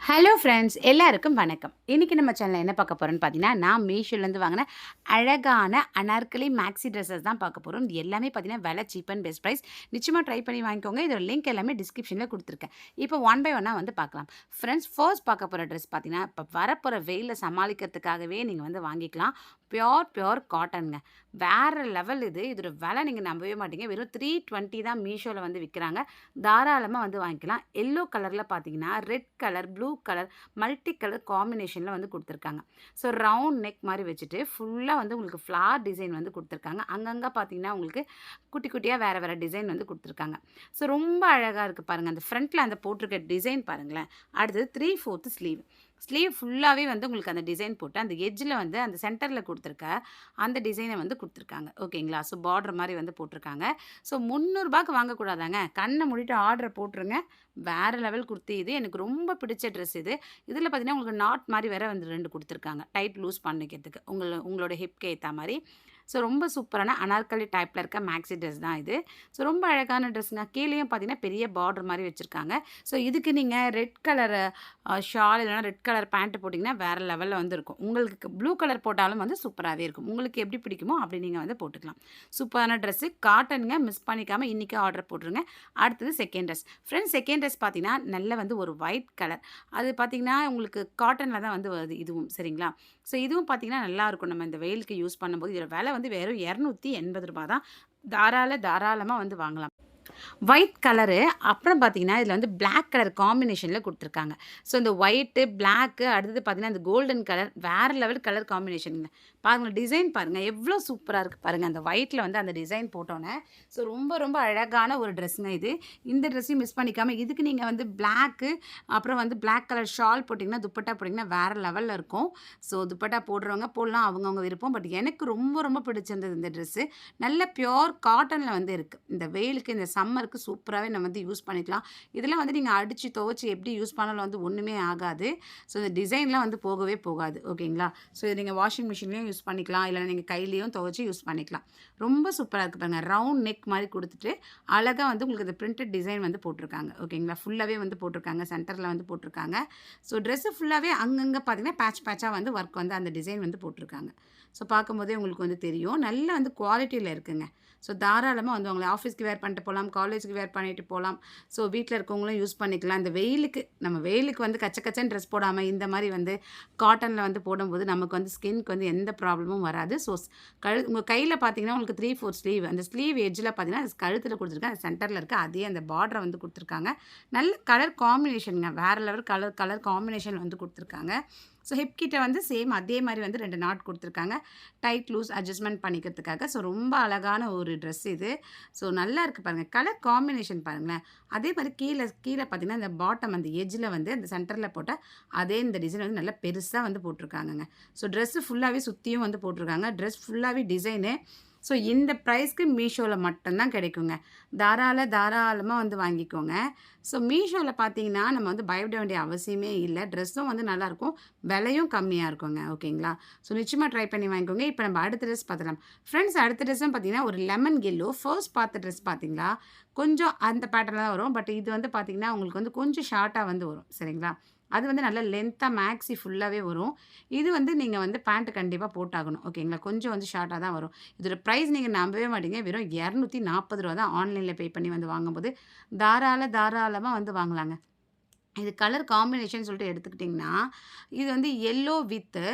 Hello friends, எல்லாருக்கும் வணக்கம். இன்றைக்கி நம்ம சேனலில் என்ன பார்க்க போகிறோன்னு பார்த்தீங்கன்னா, நான் மீஷோலேருந்து வாங்கின அழகான அனார்கலி மேக்ஸி ட்ரெஸ்ஸஸ் தான் பார்க்க போகிறோம். இது எல்லாமே பார்த்தீங்கன்னா விலை சீப் அண்ட் பெஸ்ட் ப்ரைஸ். நிச்சயமாக ட்ரை பண்ணி வாங்கிக்கோங்க. இதோட லிங்க் எல்லாமே டிஸ்கிரிப்ஷனில் கொடுத்துருக்கேன். இப்போ ஒன் பை ஒன்னாக வந்து பார்க்கலாம். ஃப்ரெண்ட்ஸ், ஃபர்ஸ்ட் பார்க்க போகிற ட்ரெஸ் பார்த்தீங்கன்னா, இப்போ வரப்போகிற வெயிலில் சமாளிக்கிறதுக்காகவே நீங்கள் வந்து வாங்கிக்கலாம். பியோர் காட்டனுங்க. வேறு லெவல் இது. இதோட விலை நீங்கள் நம்பவே மாட்டீங்க. வெறும் 320 தான் மீஷோவில் வந்து விற்கிறாங்க. தாராளமாக வந்து வாங்கிக்கலாம். எல்லோ கலரில் பார்த்தீங்கன்னா red colour, blue colour, multi colour காம்பினேஷனில் வந்து கொடுத்துருக்காங்க. ஸோ ரவுண்ட் நெக் மாதிரி வச்சுட்டு ஃபுல்லாக வந்து உங்களுக்கு ஃப்ளார் டிசைன் வந்து கொடுத்துருக்காங்க. அங்கங்கே பார்த்தீங்கன்னா உங்களுக்கு குட்டி குட்டியாக வேறு டிசைன் வந்து கொடுத்துருக்காங்க. ஸோ ரொம்ப அழகாக இருக்குது பாருங்கள். அந்த ஃப்ரண்ட்டில் அந்த போட்டிருக்க டிசைன் பாருங்களேன். அடுத்தது 3/4 ஸ்லீவ் ஃபுல்லாகவே வந்து உங்களுக்கு அந்த டிசைன் போட்டு அந்த எட்ஜில் வந்து அந்த சென்டரில் கொடுத்துருக்க அந்த டிசைனை வந்து கொடுத்துருக்காங்க. ஓகேங்களா? ஸோ பார்டர் மாதிரி வந்து போட்டிருக்காங்க. ஸோ 300 வாங்கக்கூடாதாங்க. கண்ணை மூடிட்டு ஆர்டரை போட்டுருங்க. வேறு லெவல் குர்த்தி இது. எனக்கு ரொம்ப பிடிச்ச ட்ரெஸ் இது. இதில் பார்த்தீங்கன்னா உங்களுக்கு நாட் மாதிரி வேறு வந்து 2 கொடுத்துருக்காங்க. டைட் லூஸ் பண்ணிக்கிறதுக்கு உங்களோட ஹிப்க்கு ஏற்ற மாதிரி. ஸோ ரொம்ப சூப்பரான அனார்கலி டைப்பில் இருக்க மேக்ஸி ட்ரெஸ் தான் இது. ஸோ ரொம்ப அழகான ட்ரெஸ்ஸுங்க. கீழேயும் பார்த்தீங்கன்னா பெரிய பார்டர் மாதிரி வச்சுருக்காங்க. ஸோ இதுக்கு நீங்கள் ரெட் கலர் ஷால் இல்லைனா ரெட் கலர் பேண்ட்டு போட்டிங்கன்னா வேறு லெவலில் வந்து இருக்கும். உங்களுக்கு ப்ளூ கலர் போட்டாலும் வந்து சூப்பராகவே இருக்கும். உங்களுக்கு எப்படி பிடிக்குமோ அப்படி நீங்கள் வந்து போட்டுக்கலாம். சூப்பரான ட்ரெஸ்ஸு, காட்டனுங்க. மிஸ் பண்ணிக்காமல் இன்றைக்கி ஆர்டர் போட்டுருங்க. அடுத்தது second dress. Friends, second dress பார்த்தீங்கன்னா நல்ல வந்து ஒரு ஒயிட் கலர். அது பார்த்தீங்கன்னா உங்களுக்கு காட்டனில் தான் வந்து வருது இதுவும். சரிங்களா? ஸோ இதுவும் பார்த்தீங்கன்னா நல்லாயிருக்கும். நம்ம இந்த வெயிலுக்கு யூஸ் பண்ணும்போது இதோட விலை வந்து வெறும் ரூ. 280 தான். தாராளமாக வந்து வாங்கலாம். ஒயிட் கலரு, அப்புறம் பார்த்தீங்கன்னா இதில் வந்து பிளாக் கலர் காம்பினேஷனில் கொடுத்துருக்காங்க. ஸோ இந்த ஒயிட்டு, பிளாக்கு, அடுத்தது பார்த்தீங்கன்னா இந்த கோல்டன் கலர், வேறு லெவல் கலர் காம்பினேஷனுங்க. பாருங்கள், டிசைன் பாருங்கள் எவ்வளோ சூப்பராக இருக்குது பாருங்கள். அந்த ஒயிட்டில் வந்து அந்த டிசைன் போட்டோன்னே ஸோ ரொம்ப அழகான ஒரு ட்ரெஸ்ஸுங்க இது. இந்த ட்ரெஸ்ஸையும் மிஸ் பண்ணிக்காமல் இதுக்கு நீங்கள் வந்து பிளாக்கு, அப்புறம் வந்து பிளாக் கலர் ஷால் போட்டிங்கன்னா, துப்பட்டா போட்டிங்கன்னா வேறு லெவலில் இருக்கும். ஸோ துப்பட்டா போடுறவங்க போடலாம், அவங்கவுங்க விருப்பம். பட் எனக்கு ரொம்ப பிடிச்சிருந்தது இந்த ட்ரெஸ்ஸு. நல்ல பியோர் காட்டனில் வந்து இருக்குது. இந்த வெயிலுக்கு, இந்த சம்மருக்கு சூப்பராகவே நம்ம வந்து யூஸ் பண்ணிக்கலாம். இதெல்லாம் வந்து நீங்கள் அடித்து துவைச்சி எப்படி யூஸ் பண்ணாலும் வந்து ஒன்றுமே ஆகாது. ஸோ இந்த டிசைன்லாம் வந்து போகவே போகாது. ஓகேங்களா? ஸோ இது நீங்கள் வாஷிங் மிஷின்லேயும் யூஸ் பண்ணிக்கலாம், இல்லைனா நீங்கள் கையிலையும் துவைச்சி யூஸ் பண்ணிக்கலாம். ரொம்ப சூப்பராக இருக்குது பாருங்கள். ரவுண்ட் நெக் மாதிரி கொடுத்துட்டு அழகாக வந்து உங்களுக்கு இந்த பிரிண்டட் டிசைன் வந்து போட்டிருக்காங்க. ஓகேங்களா? ஃபுல்லாகவே வந்து போட்டிருக்காங்க, சென்டரில் வந்து போட்டிருக்காங்க. ஸோ ட்ரெஸ்ஸு ஃபுல்லாகவே அங்கங்கே பார்த்தீங்கன்னா பேட்சாக வந்து ஒர்க் வந்து அந்த டிசைன் வந்து போட்டிருக்காங்க. ஸோ பார்க்கும்போதே உங்களுக்கு வந்து தெரியும். நல்ல வந்து குவாலிட்டியில் இருக்குங்க. ஸோ தாராளமாக வந்து அவங்களை ஆஃபீஸ்க்கு வேர் பண்ணிட்டு போகலாம், காலேஜுக்கு வேர் பண்ணிட்டு போகலாம். ஸோ வீட்டில் இருக்கவங்களும் யூஸ் பண்ணிக்கலாம். இந்த வெயிலுக்கு நம்ம வெயிலுக்கு வந்து கச்சன்னு ட்ரெஸ் போடாமல் இந்த மாதிரி வந்து காட்டனில் வந்து போடும்போது நமக்கு வந்து ஸ்கின்க்கு வந்து எந்த ப்ராப்ளமும் வராது. ஸோ உங்கள் கையில் பார்த்தீங்கன்னா உங்களுக்கு 3/4 ஸ்லீவ், அந்த ஸ்லீவ் எட்ஜில் பார்த்தீங்கன்னா கழுத்தில் கொடுத்துருக்காங்க, சென்டரில் இருக்க அதே அந்த பார்டரை வந்து கொடுத்துருக்காங்க. நல்ல கலர் காம்பினேஷனுங்க. வேறு லெவல் கலர் காம்பினேஷன் வந்து கொடுத்துருக்காங்க. ஸோ ஹிப் கிட்ட வந்து சேம் அதே மாதிரி வந்து 2 நாட் கொடுத்துருக்காங்க, டைட் லூஸ் அட்ஜஸ்ட்மெண்ட் பண்ணிக்கிறதுக்காக. ஸோ ரொம்ப அழகான ஒரு ட்ரெஸ் இது. ஸோ நல்லா இருக்குது பாருங்கள். கலர் காம்பினேஷன் பாருங்களேன். அதே மாதிரி கீழே பார்த்தீங்கன்னா இந்த பாட்டம் அந்த எட்ஜில் வந்து அந்த சென்டரில் போட்டால் அதே இந்த டிசைன் வந்து நல்லா பெருசாக வந்து போட்டிருக்காங்கங்க. ஸோ ட்ரெஸ்ஸு ஃபுல்லாகவே சுற்றியும் வந்து போட்டிருக்காங்க. ட்ரெஸ் ஃபுல்லாகவே டிசைனு. ஸோ இந்த ப்ரைஸ்க்கு மீஷோவில் மட்டும்தான் கிடைக்குங்க. தாராளமாக வந்து வாங்கிக்கோங்க. ஸோ மீஷோவில் பார்த்தீங்கன்னா நம்ம வந்து பயப்பட வேண்டிய அவசியமே இல்லை. ட்ரெஸ்ஸும் வந்து நல்லாயிருக்கும், விலையும் கம்மியாக இருக்குங்க. ஓகேங்களா? ஸோ நிச்சயமாக ட்ரை பண்ணி வாங்கிக்கோங்க. இப்போ நம்ம அடுத்த ட்ரெஸ் பார்த்துக்கலாம். ஃப்ரெண்ட்ஸ், அடுத்த ட்ரெஸ்ஸும் பார்த்தீங்கன்னா ஒரு லெமன் எல்லோ. ஃபர்ஸ்ட் பார்த்த ட்ரெஸ் பார்த்தீங்களா கொஞ்சம் அந்த பேட்டர்னில் தான் வரும். பட் இது வந்து பார்த்தீங்கன்னா உங்களுக்கு வந்து கொஞ்சம் ஷார்ட்டாக வந்து வரும். சரிங்களா? அது வந்து நல்லா லென்த்தாக மேக்ஸி ஃபுல்லாகவே வரும். இது வந்து நீங்கள் வந்து பேண்ட்டு கண்டிப்பாக போட்டாகணும். ஓகேங்களா? கொஞ்சம் வந்து ஷார்ட்டாக தான் வரும். இதோட ப்ரைஸ் நீங்கள் நம்பவே மாட்டீங்க. வெறும் ரூ. 240 தான் ஆன்லைனில் பே பண்ணி வந்து வாங்கும்போது. தாராளமாக வந்து வாங்கலாங்க. இது கலர் காம்பினேஷன் சொல்லிட்டு எடுத்துக்கிட்டிங்கன்னா, இது வந்து எல்லோ வித்து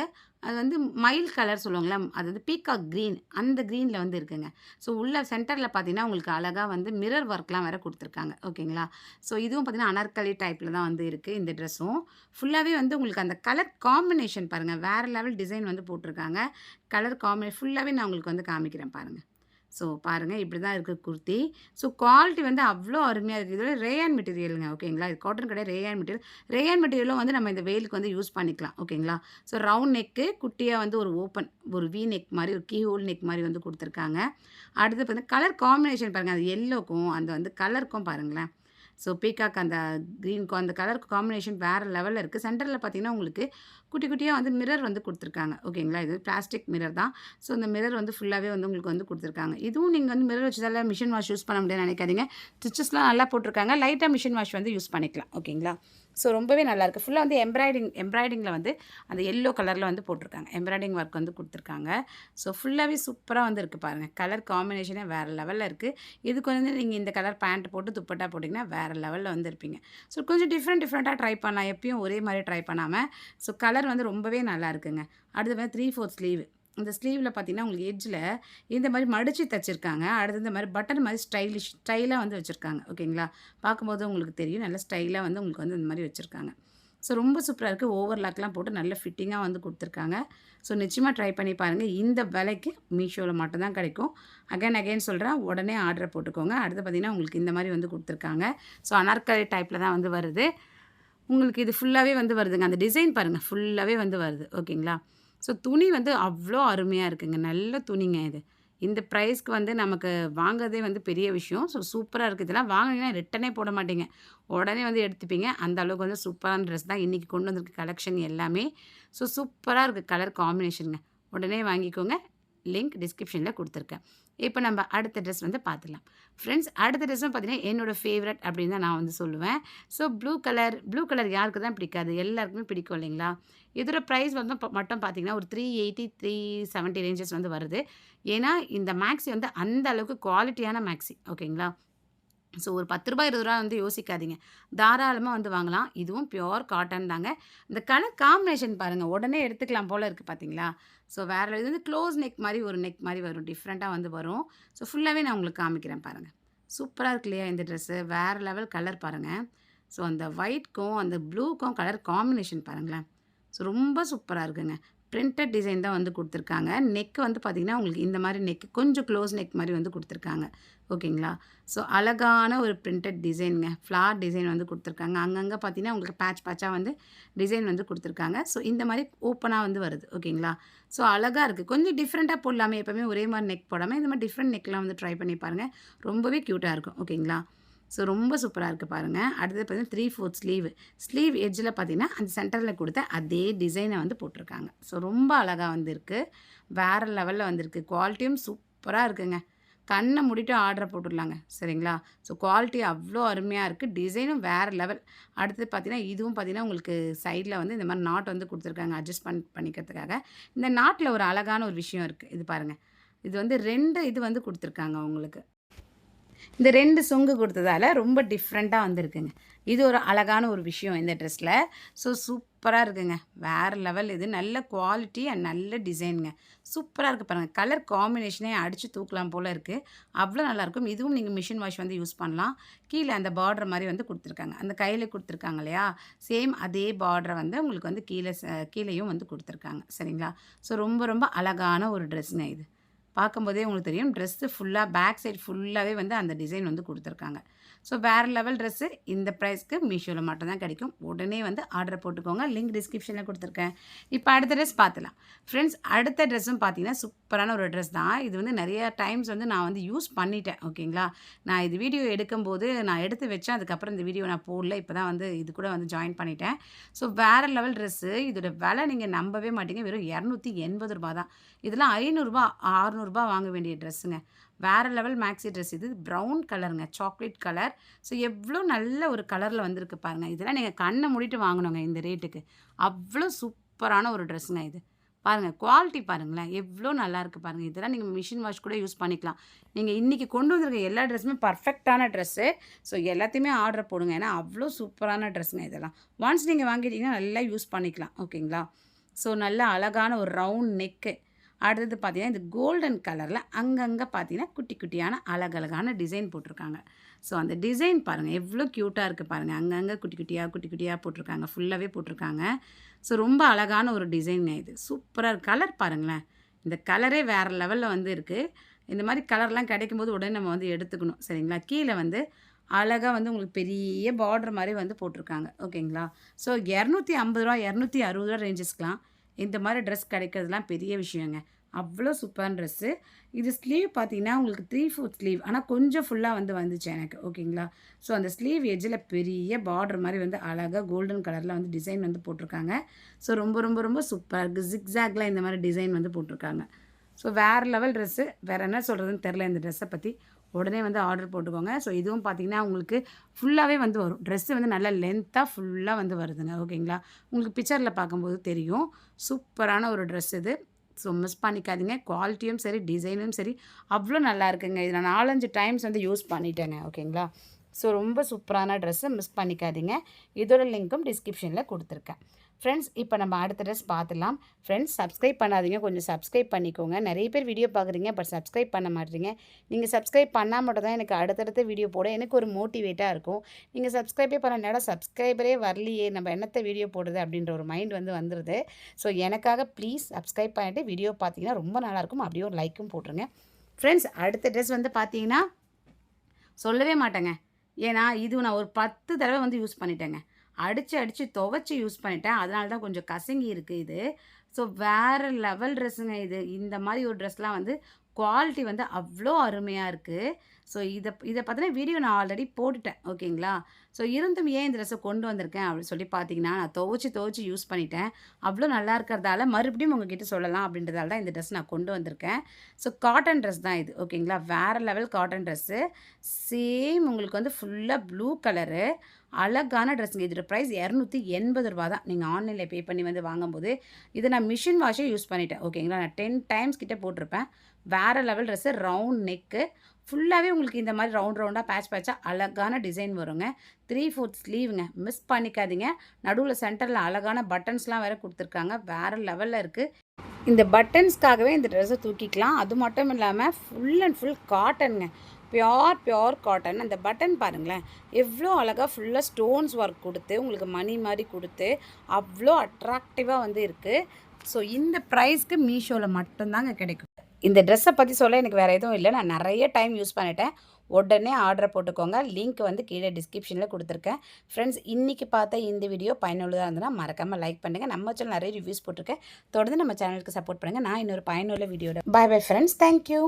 அது வந்து மயில் கலர் சொல்லுவாங்கள்ல, அது வந்து பீகாக் க்ரீன், அந்த க்ரீனில் வந்து இருக்குங்க. ஸோ உள்ள சென்டரில் பார்த்தீங்கன்னா உங்களுக்கு அழகாக வந்து மிரர் ஒர்க்லாம் வேறு கொடுத்துருக்காங்க. ஓகேங்களா? ஸோ இதுவும் பார்த்தீங்கன்னா அனார்கலி டைப்பில் தான் வந்து இருக்குது இந்த ட்ரெஸ்ஸும். ஃபுல்லாகவே வந்து உங்களுக்கு அந்த கலர் காம்பினேஷன் பாருங்கள். வேறு லெவல் டிசைன் வந்து போட்டிருக்காங்க. கலர் ஃபுல்லாகவே நான் உங்களுக்கு வந்து காமிக்கிறேன் பாருங்கள். ஸோ பாருங்கள், இப்படி தான் இருக்குது குர்த்தி. ஸோ குவாலிட்டி வந்து அவ்வளோ அருமையாக இருக்குது. இதோட ரேயான் மெட்டீரியலுங்க. ஓகேங்களா? இது காட்டன் கிடையாது, ரேயான் மெட்டீரியல். ரேயான் மெட்டீரியலும் வந்து நம்ம இந்த வெயிலுக்கு வந்து யூஸ் பண்ணிக்கலாம். ஓகேங்களா? ஸோ ரவுண்ட் நெக்கு, குட்டியாக வந்து ஒரு ஓப்பன் ஒரு வி நெக் மாதிரி, ஒரு கீ ஹோல் நெக் மாதிரி வந்து கொடுத்துருக்காங்க. அடுத்து பார்த்தீங்கன்னா கலர் காம்பினேஷன் பாருங்கள். அது எல்லோக்கும் அந்த வந்து கலருக்கும் பாருங்களேன். ஸோ பீகாக் அந்த க்ரீனுக்கும் அந்த கலர் காம்பினேஷன் வேறு லெவலில் இருக்குது. சென்டரில் பார்த்தீங்கன்னா உங்களுக்கு குட்டியாக வந்து மிரர் வந்து கொடுத்துருக்காங்க. ஓகேங்களா? இது பிளாஸ்டிக் மிரர் தான். ஸோ இந்த மிரர் வந்து ஃபுல்லாகவே வந்து உங்களுக்கு வந்து கொடுத்துருக்காங்க. இதுவும் நீங்கள் வந்து மிரர் வச்சதால மிஷின் வாஷ் யூஸ் பண்ண முடியாதுன்னு நினைக்காதீங்க. ஸ்டிச்சஸ்லாம் நல்லா போட்டிருக்காங்க. லைட்டாக மிஷின் வாஷ் வந்து யூஸ் பண்ணிக்கலாம். ஓகேங்களா? ஸோ ரொம்பவே நல்லாயிருக்கு. ஃபுல்லாக வந்து எம்ப்ராய்டிங்கில் வந்து அந்த எல்லோ கலரில் வந்து போட்டிருக்காங்க. எம்ப்ராய்டிங் ஒர்க் வந்து குடுத்துருக்காங்க. ஸோ ஃபுல்லாகவே சூப்பரா வந்து இருக்கு பாருங்கள். கலர் காம்பினேஷனே வேறு லெவலில் இருக்குது. இதுக்கு வந்து நீங்கள் இந்த கலர் பேண்ட் போட்டு துப்பட்டா போட்டிங்கன்னா வேறு லெவலில் வந்து இருப்பீங்க. ஸோ கொஞ்சம் டிஃப்ரெண்ட்டாக ட்ரை பண்ணலாம். எப்பயும் ஒரே மாதிரி ட்ரை பண்ணாமல். ஸோ கலர் வந்து ரொம்பவே நல்லா இருக்குங்க. அடுத்து வந்து 3/4 ஸ்லீவ். இந்த ஸ்லீவில் பார்த்தீங்கன்னா உங்களுக்கு எட்ஜில் இந்த மாதிரி மடித்து தச்சிருக்காங்க. அடுத்து இந்த மாதிரி பட்டன் மாதிரி ஸ்டைலாக வந்து வச்சுருக்காங்க. ஓகேங்களா? பார்க்கும்போது உங்களுக்கு தெரியும். நல்ல ஸ்டைலாக வந்து உங்களுக்கு வந்து இந்த மாதிரி வச்சுருக்காங்க. ஸோ ரொம்ப சூப்பரா இருக்குது. ஓவர்லாக்லாம் போட்டு நல்ல ஃபிட்டிங்காக வந்து குடுத்துருக்காங்க. ஸோ நிச்சயமா ட்ரை பண்ணி பாருங்கள். இந்த விலைக்கு மீஷோவில் மட்டும் தான் கிடைக்கும். அகைன் சொல்கிறேன். உடனே ஆர்டர் போட்டுக்கோங்க. அடுத்து பார்த்தீங்கன்னா உங்களுக்கு இந்த மாதிரி வந்து குடுத்துருக்காங்க. ஸோ அனார்கலி டைப்பில் தான் வந்து வருது. உங்களுக்கு இது ஃபுல்லாகவே வந்து வருதுங்க. அந்த டிசைன் பாருங்கள். ஃபுல்லாகவே வந்து வருது. ஓகேங்களா? ஸோ துணி வந்து அவ்வளோ அருமையாக இருக்குங்க. நல்ல துணிங்க இது. இந்த ப்ரைஸ்க்கு வந்து நமக்கு வாங்குறதே வந்து பெரிய விஷயம். ஸோ சூப்பரா இருக்குது. இதெல்லாம் வாங்குனீங்கன்னா ரிட்டனே போட மாட்டீங்க. உடனே வந்து எடுத்துப்பீங்க. அந்த அளவுக்கு வந்து சூப்பரான ட்ரெஸ் தான் இன்றைக்கி கொண்டு வந்திருக்க கலெக்ஷன் எல்லாமே. ஸோ சூப்பரா இருக்குது கலர் காம்பினேஷனுங்க. உடனே வாங்கிக்கோங்க. லிங்க் டிஸ்கிரிப்ஷனில் கொடுத்துருக்கேன். இப்போ நம்ம அடுத்த ட்ரெஸ் வந்து பார்த்துடலாம். ஃப்ரெண்ட்ஸ் அடுத்த ட்ரெஸ்ஸும் பார்த்தீங்கன்னா என்னோடய ஃபேவரட் அப்படின்னு தான் நான் வந்து சொல்லுவேன். ஸோ ப்ளூ கலர் யாருக்கு தான் பிடிக்காது? எல்லாருக்குமே பிடிக்கும் இல்லைங்களா? இதோட ப்ரைஸ் வந்து மட்டும் பார்த்தீங்கன்னா ஒரு 380, 370 ரேஞ்சஸ் வந்து வருது. ஏன்னா இந்த மேக்ஸி வந்து அந்த அளவுக்கு குவாலிட்டியான மேக்ஸி. ஓகேங்களா? ஸோ ஒரு ரூ. 10 ரூ. 20 வந்து யோசிக்காதீங்க. தாராளமா வந்து வாங்கலாம். இதுவும் பியூர் காட்டன் தாங்க. இந்த கலர் காம்பினேஷன் பாருங்க. உடனே எடுத்துக்கலாம் போல இருக்கு பார்த்தீங்களா? ஸோ வேற இது வந்து க்ளோஸ் நெக் மாரி ஒரு நெக் மாரி வரும். டிஃப்ரெண்ட்டா வந்து வரும். ஸோ ஃபுல்லாவே நான் உங்களுக்கு காமிக்கிறேன் பாருங்க. சூப்பரா இருக்கு இல்லையா இந்த ட்ரெஸ்ஸு? வேற லெவல் கலர் பாருங்க. ஸோ அந்த ஒயிட்க்கும், அந்த ப்ளூக்கும் கலர் காம்பினேஷன் பாருங்களேன். ஸோ ரொம்ப சூப்பரா இருக்குங்க. பிரிண்டட் டிசைன் தான் வந்து குடுத்துருக்காங்க. நெக் வந்து பார்த்தீங்கன்னா, உங்களுக்கு இந்த மாரி நெக் கொஞ்சம் க்ளோஸ் நெக் மாரி வந்து குடுத்துருக்காங்க. ஓகேங்களா? ஸோ அழகான ஒரு பிரிண்டட் டிசைனுங்க. ஃப்ளார் டிசைன் வந்து குடுத்துருக்காங்க. அங்கங்க பார்த்தீங்கன்னா, உங்களுக்கு பேட்சா வந்து டிசைன் வந்து குடுத்துருக்காங்க. ஸோ இந்த மாரி ஓப்பனா வந்து வருது. ஓகேங்களா? ஸோ அழகா இருக்கு. கொஞ்சம் டிஃப்ரெண்ட்டா போடலாமே எப்பவுமே ஒரே மாரி நெக் போடாம, இந்த மாரி டிஃப்ரெண்ட் நெக்லாம் வந்து ட்ரை பண்ணி பாருங்க. ரொம்பவே க்யூட்டா இருக்கும். ஓகேங்களா? ஸோ ரொம்ப சூப்பரா இருக்கு பாருங்க. அடுத்தது பார்த்தீங்கன்னா 3/4 ஸ்லீவ். ஸ்லீவ் எட்ஜில பார்த்தீங்கன்னா, அந்த சென்டர்ல குடுத்த அதே டிசைன வந்து போட்டிருக்காங்க. ஸோ ரொம்ப அழகா வந்து இருக்கு. வேற லெவல்ல வந்திருக்கு. குவாலிட்டியும் சூப்பரா இருக்குங்க. கண்ண மூடிட்டு ஆர்டர போட்டுடலாங்க. சரிங்களா? ஸோ குவாலிட்டி அவ்ளோ அருமையா இருக்கு. டிசைனும் வேற லெவல். அடுத்தது பார்த்தீங்கன்னா, இதுவும் பார்த்தீங்கன்னா, உங்களுக்கு சைட்ல வந்து இந்த மாரி நாட் வந்து குடுத்துருக்காங்க. அட்ஜஸ்ட் பண்ணிக்கிறதுக்காக. இந்த நாட்ல ஒரு அழகான ஒரு விஷயம் இருக்கு. இது பாருங்க. இது வந்து 2 இது வந்து குடுத்துருக்காங்க உங்களுக்கு. இந்த 2 சொங்கு குடுத்ததால ரொம்ப டிஃப்ரெண்ட்டா வந்திருக்குங்க. இது ஒரு அழகான ஒரு விஷயம் இந்த ட்ரெஸ்ல. ஸோ சூப்பரா இருக்குங்க. வேற லெவல் இது. நல்ல குவாலிட்டி அண்ட் நல்ல டிசைனுங்க. சூப்பரா இருக்கு பாருங்க. கலர் காம்பினேஷனே அடிச்சு தூக்கலாம் போல இருக்கு. அவ்ளோ நல்லாயிருக்கும். இதுவும் நீங்க மிஷின் வாஷ் வந்து யூஸ் பண்ணலாம். கீழ அந்த பார்டர் மாரி வந்து குடுத்துருக்காங்க. அந்த கையில குடுத்துருக்காங்க இல்லையா? சேம் அதே பார்டர வந்து உங்களுக்கு வந்து கீழயும் வந்து குடுத்துருக்காங்க. சரிங்களா? ஸோ ரொம்ப அழகான ஒரு ட்ரெஸ்ங்க இது. பார்க்கும்போதே உங்களுக்கு தெரியும். ட்ரெஸ்ஸு ஃபுல்லா பேக் சைடு ஃபுல்லாவே வந்து அந்த டிசைன் வந்து குடுத்துருக்காங்க. ஸோ வேற லெவல் ட்ரெஸ்ஸு இந்த ப்ரைஸ்க்கு மீஷோல மட்டும் தான் கிடைக்கும். உடனே வந்து ஆர்டர் போட்டுக்கோங்க. லிங்க் டிஸ்கிரிப்ஷன்ல குடுத்துருக்கேன். இப்போ அடுத்த ட்ரெஸ் பார்த்துலாம். ஃப்ரெண்ட்ஸ் அடுத்த ட்ரெஸ்ஸும் பார்த்தீங்கன்னா, சூப்பரான ஒரு ட்ரெஸ் தான். இது வந்து நெறைய டைம்ஸ் வந்து நான் வந்து யூஸ் பண்ணிட்டேன். ஓகேங்களா? நான் இது வீடியோ எடுக்கும்போது நான் எடுத்து வச்சேன். அதுக்கப்புறம் இந்த வீடியோ நான் போடல. இப்போ தான் வந்து இது கூட வந்து ஜாயின் பண்ணிட்டேன். ஸோ வேற லெவல் ட்ரெஸ்ஸு. இதோட விலை நீங்க நம்பவே மாட்டீங்க. வெறும் ரூ. 280 தான். இதெல்லாம் ரூ. 500, ரூ. 600 வாங்க வேண்டிய ட்ரெஸ்ஸுங்க. வேற லெவல் மேக்ஸி ட்ரெஸ் இது. ப்ரவுன் கலருங்க. Chocolate colour. ஸோ எவ்ளோ நல்ல ஒரு கலர்ல வந்திருக்கு பாருங்க. இதெல்லாம் நீங்க கண்ண மூடிட்டு வாங்கணுங்க இந்த ரேட்டுக்கு. அவ்ளோ சூப்பரான ஒரு ட்ரெஸ்ஸுங்க இது. பாருங்க குவாலிட்டி பாருங்களேன். எவ்ளோ நல்லாயிருக்கு பாருங்க. இதெல்லாம் நீங்க மிஷின் வாஷ் கூட யூஸ் பண்ணிக்கலாம். நீங்க இன்னைக்கு கொண்டு வந்திருக்க எல்லா ட்ரெஸ்ஸுமே பெர்ஃபெக்ட்டான ட்ரெஸ்ஸு. ஸோ எல்லாத்தையுமே ஆர்டர் போடுங்க. ஏன்னா அவ்ளோ சூப்பரான ட்ரெஸ்ஸுங்க இதெல்லாம். ஒன்ஸ் நீங்க வாங்கிட்டீங்கன்னா நல்லா யூஸ் பண்ணிக்கலாம். ஓகேங்களா? ஸோ நல்ல அழகான ஒரு ரவுண்ட் நெக்கு. அடுத்தது பார்த்தீங்கன்னா, இந்த கோல்டன் கலர்ல அங்கங்க பார்த்தீங்கன்னா, குட்டி குட்டியான அழகழகான டிசைன் போட்டிருக்காங்க. ஸோ அந்த டிசைன் பாருங்க. எவ்ளோ க்யூட்டா இருக்கு பாருங்க. அங்கங்க குட்டி குட்டியா போட்டிருக்காங்க. ஃபுல்லாவே போட்டிருக்காங்க. ஸோ ரொம்ப அழகான ஒரு டிசைன்ங்க இது. சூப்பரா இருக்கு. கலர் பாருங்களேன். இந்த கலரே வேற லெவல்ல வந்து இருக்கு. இந்த மாரி கலர்லாம் கிடைக்கும்போது உடனே நம்ம வந்து எடுத்துக்கணும். சரிங்களா? கீழ வந்து அழகா வந்து உங்களுக்கு பெரிய பார்டர் மாரி வந்து போட்டிருக்காங்க. ஓகேங்களா? ஸோ ரூ. 250, ரூ. 260 ரேஞ்சஸ்க்குலாம் இந்த மாரி ட்ரெஸ் கிடைக்கிறதுலாம் பெரிய விஷயங்க. அவ்ளோ சூப்பரான ட்ரெஸ்ஸு. இது ஸ்லீவ் பார்த்தீங்கன்னா, உங்களுக்கு 3/4 ஸ்லீவ். ஆனா கொஞ்சம் ஃபுல்லா வந்து வந்துச்சு எனக்கு. ஓகேங்களா? ஸோ அந்த ஸ்லீவ் எட்ஜில பெரிய பார்டர் மாரி வந்து அழகா கோல்டன் கலர்ல வந்து டிசைன் வந்து போட்டிருக்காங்க. ஸோ ரொம்ப சூப்பரா இருக்கு. ஜிக்ஸாக்ல இந்த மாரி டிசைன் வந்து போட்டிருக்காங்க. ஸோ வேற லெவல் ட்ரெஸ்ஸு. வேற என்ன சொல்றதுன்னு தெரியல இந்த ட்ரெஸ்ஸ பத்தி. உடனே வந்து ஆர்டர் போட்டுக்கோங்க. ஸோ இதுவும் பார்த்தீங்கன்னா உங்களுக்கு ஃபுல்லாகவே வந்து வரும். ட்ரெஸ்ஸு வந்து நல்லா லென்த்தாக ஃபுல்லாக வந்து வருதுங்க. ஓகேங்களா? உங்களுக்கு பிக்சரில் பார்க்கும்போது தெரியும். சூப்பரான ஒரு ட்ரெஸ் இது. ஸோ மிஸ் பண்ணிக்காதீங்க. குவாலிட்டியும் சரி, டிசைனும் சரி அவ்வளோ நல்லா இருக்குங்க. இது நான் 4, 5 டைம்ஸ் வந்து யூஸ் பண்ணிட்டேங்க. ஓகேங்களா? ஸோ ரொம்ப சூப்பரான ட்ரெஸ்ஸு மிஸ் பண்ணிக்காதீங்க. இதோட லிங்க்கும் டிஸ்கிரிப்ஷனில் கொடுத்துருக்கேன். ஃப்ரெண்ட்ஸ் இப்போ நம்ம அடுத்த ட்ரெஸ் பார்த்துடலாம். ஃப்ரெண்ட்ஸ் சப்ஸ்கிரைப் பண்ணாதீங்க, கொஞ்சம் சப்ஸ்கிரைப் பண்ணிக்கோங்க. நிறைய பேர் வீடியோ பார்க்குறீங்க, பட் சப்ஸ்கிரைப் பண்ண மாட்டேறீங்க. நீங்கள் சப்ஸ்கிரைப் பண்ணால் மட்டும் தான் எனக்கு அடுத்தடுத்த வீடியோ போட எனக்கு ஒரு மோட்டிவேட்டாக இருக்கும். நீங்கள் சப்ஸ்கிரைபே பண்ண சப்ஸ்கிரைபரே வரலையே, நம்ம என்னத்த வீடியோ போடுறது அப்படின்ற ஒரு மைண்ட் வந்து வந்துடுது. ஸோ எனக்காக ப்ளீஸ் சப்ஸ்கிரைப் பண்ணிவிட்டு வீடியோ பார்த்தீங்கன்னா ரொம்ப நல்லாயிருக்கும். அப்படியே ஒரு லைக்கும் போட்டுருங்க. ஃப்ரெண்ட்ஸ் அடுத்த ட்ரெஸ் வந்து பார்த்தீங்கன்னா சொல்லவே மாட்டேங்க. ஏன்னா இது நான் ஒரு 10 தடவை வந்து யூஸ் பண்ணிட்டேங்க. அடித்து துவைச்சு யூஸ் பண்ணிட்டேன். அதனால தான் கொஞ்சம் கசங்கி இருக்குது இது. ஸோ வேறு லெவல் ட்ரெஸ்ஸுங்க இது. இந்த மாதிரி ஒரு ட்ரெஸ்லாம் வந்து குவாலிட்டி வந்து அவ்வளோ அருமையாக இருக்குது. ஸோ இதை பார்த்தீங்கன்னா வீடியோ நான் ஆல்ரெடி போட்டுட்டேன். ஓகேங்களா? ஸோ இருந்தும் ஏன் இந்த ட்ரெஸ்ஸை கொண்டு வந்திருக்கேன் அப்படின்னு சொல்லி பார்த்தீங்கன்னா, நான் துவைச்சு யூஸ் பண்ணிட்டேன். அவ்வளோ நல்லா இருக்கிறதால மறுபடியும் உங்ககிட்ட சொல்லலாம் அப்படின்றதால தான் இந்த ட்ரெஸ் நான் கொண்டு வந்திருக்கேன். ஸோ காட்டன் ட்ரெஸ் தான் இது. ஓகேங்களா? வேறு லெவல் காட்டன் ட்ரெஸ்ஸு. சேம் உங்களுக்கு வந்து ஃபுல்லாக ப்ளூ கலரு. அழகான ட்ரெஸ்ஸுங்க. இதோட ப்ரைஸ் ரூ. 280 தான். நீங்கள் ஆன்லைனில் பே பண்ணி வந்து வாங்கும்போது. இதை நான் மிஷின் வாஷே யூஸ் பண்ணிட்டேன். ஓகேங்களா? நான் 10 டைம்ஸ் கிட்ட போட்டிருப்பேன். வேறு லெவல் ட்ரெஸ்ஸு. Round neck. ஃபுல்லாகவே உங்களுக்கு இந்த மாதிரி ரவுண்டாக பேட்சாக அழகான டிசைன் வருங்க. 3/4 ஸ்லீவுங்க. மிஸ் பண்ணிக்காதீங்க. நடுவில் சென்டரில் அழகான பட்டன்ஸ்லாம் வேறு கொடுத்துருக்காங்க. வேறு லெவலில் இருக்குது. இந்த பட்டன்ஸ்க்காகவே இந்த ட்ரெஸ்ஸை தூக்கிக்கலாம். அது மட்டும் இல்லாமல் ஃபுல் அண்ட் ஃபுல் காட்டனுங்க. Pure cotton. அந்த பட்டன் பாருங்களேன், எவ்வளோ அழகாக ஃபுல்லாக ஸ்டோன்ஸ் ஒர்க் கொடுத்து உங்களுக்கு மணி மாதிரி கொடுத்து அவ்வளோ அட்ராக்டிவாக வந்து இருக்குது. ஸோ இந்த ப்ரைஸ்க்கு மீஷோவில் மட்டும்தாங்க கிடைக்கும். இந்த ட்ரெஸ்ஸை பற்றி சொல்ல எனக்கு வேறு எதுவும் இல்லை. நான் நிறைய டைம் யூஸ் பண்ணிட்டேன். உடனே ஆர்டர் போட்டுக்கோங்க. லிங்க் வந்து கீழே டிஸ்கிரிப்ஷனில் கொடுத்துருக்கேன். ஃப்ரெண்ட்ஸ் இன்றைக்கி பார்த்த இந்த வீடியோ பயனுள்ளதாக இருந்ததுன்னா மறக்காமல் லைக் பண்ணுங்கள். நம்ம சேனல் நிறைய ரிவ்யூஸ் போட்டிருக்கேன். தொடர்ந்து நம்ம சேனலுக்கு சப்போர்ட் பண்ணுங்கள். நான் இன்னொரு பயனுள்ள வீடியோட பை ஃப்ரெண்ட்ஸ். தேங்க்யூ.